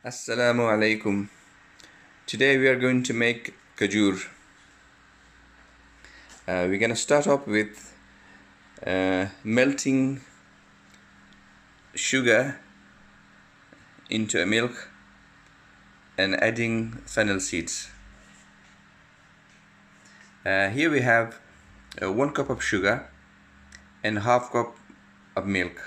Assalamu alaikum. Today we are going to make kajoor. We're going to start off with melting sugar into a milk and adding fennel seeds. Here we have 1 cup of sugar and half cup of milk.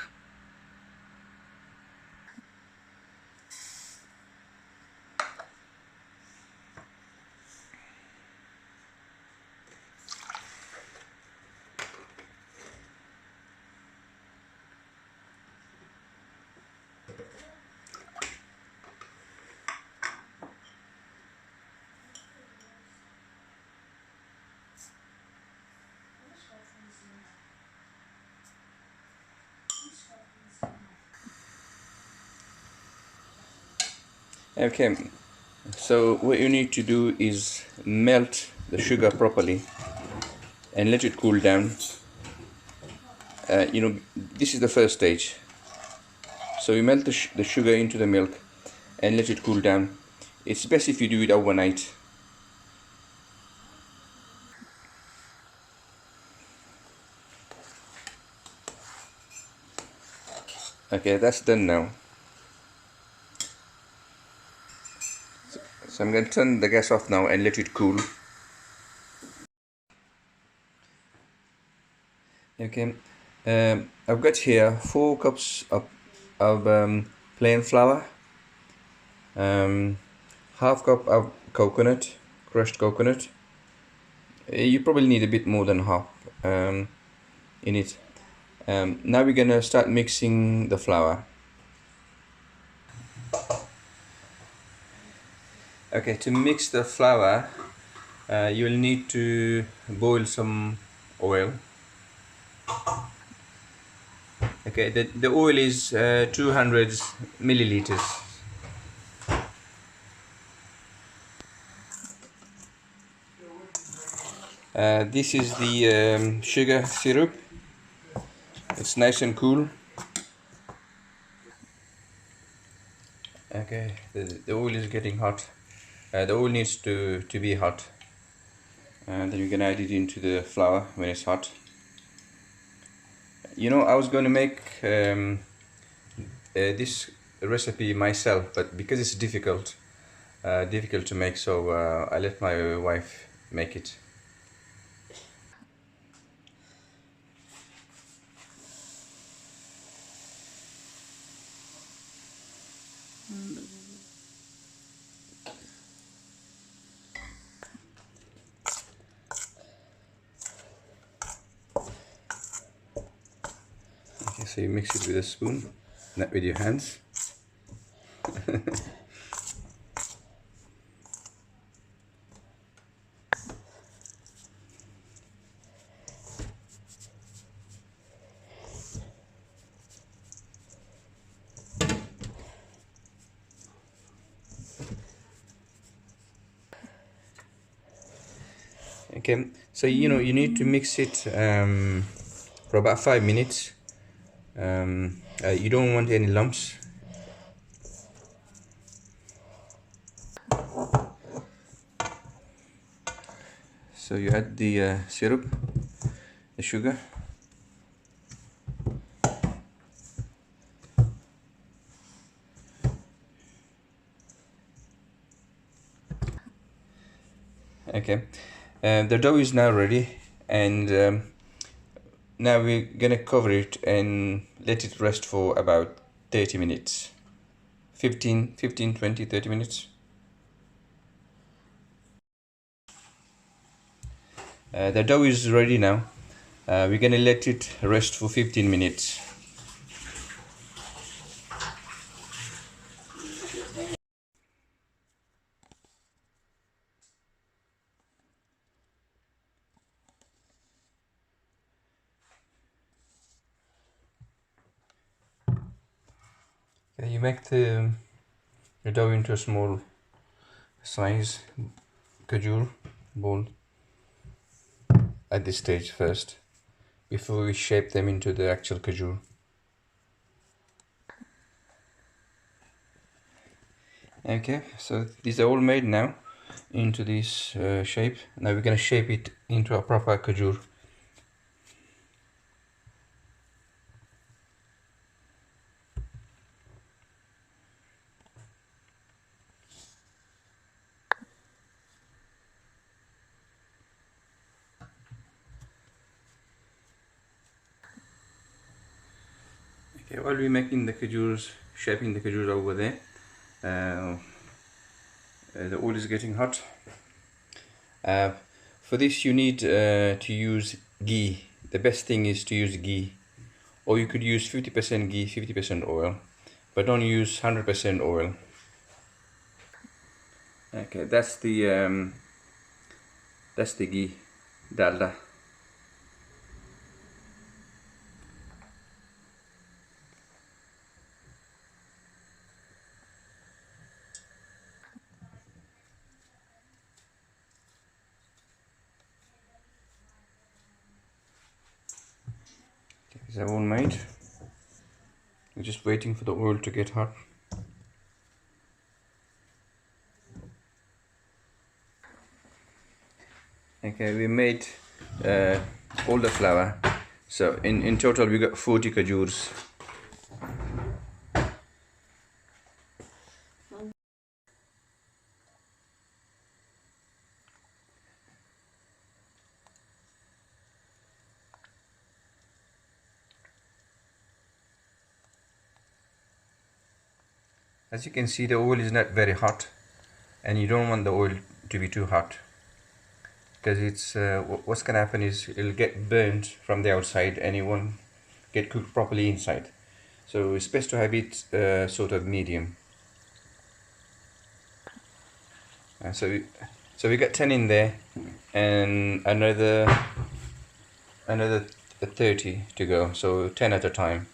Okay, so what you need to do is melt the sugar properly and let it cool down. This is the first stage. So you melt the sugar into the milk and let it cool down. It's best if you do it overnight. Okay, that's done now. So I'm going to turn the gas off now and let it cool. Okay, I've got here 4 cups of plain flour, half cup of coconut, crushed coconut. You probably need a bit more than half in it. Now we're gonna start mixing the flour. Okay, to mix the flour, you'll need to boil some oil. Okay, the oil is 200 milliliters. This is the sugar syrup. It's nice and cool. Okay, the oil is getting hot. The oil needs to be hot. And then you can add it into the flour when it's hot. I was going to make this recipe myself, but because it's difficult to make, so I let my wife make it. Okay, so you mix it with a spoon, not with your hands. Okay, so you need to mix it for about 5 minutes. You don't want any lumps. So you add the syrup, the sugar. Okay, the dough is now ready, and now we're gonna cover it and let it rest for about 30 minutes. 15, 20, 30 minutes. The dough is ready now. We're gonna let it rest for 15 minutes. You make the dough into a small size kajoor bowl at this stage first, before we shape them into the actual kajoor. Okay, so these are all made now into this shape. Now we're going to shape it into a proper kajoor. Okay, while we're making the kajoors, shaping the kajoors over there, the oil is getting hot. For this you need to use ghee. The best thing is to use ghee, or you could use 50% ghee, 50% oil, but don't use 100% oil. Okay, that's the ghee, dalda. Okay, these are all made. We're just waiting for the oil to get hot. Okay, we made all the flour. So in total we got 40 kajoors. As you can see, the oil is not very hot, and you don't want the oil to be too hot, because it's what's gonna happen is it'll get burnt from the outside and it won't get cooked properly inside. So it's best to have it sort of medium. So we got 10 in there, and another 30 to go. So 10 at a time.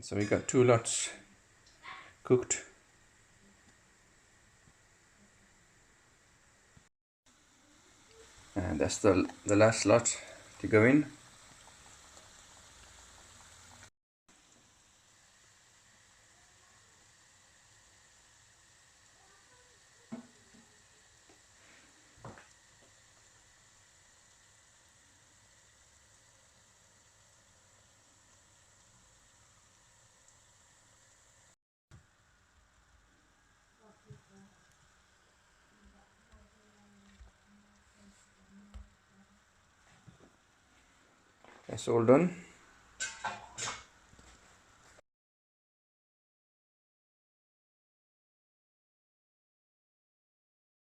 So we got 2 lots cooked. And that's the last lot to go in. That's all done.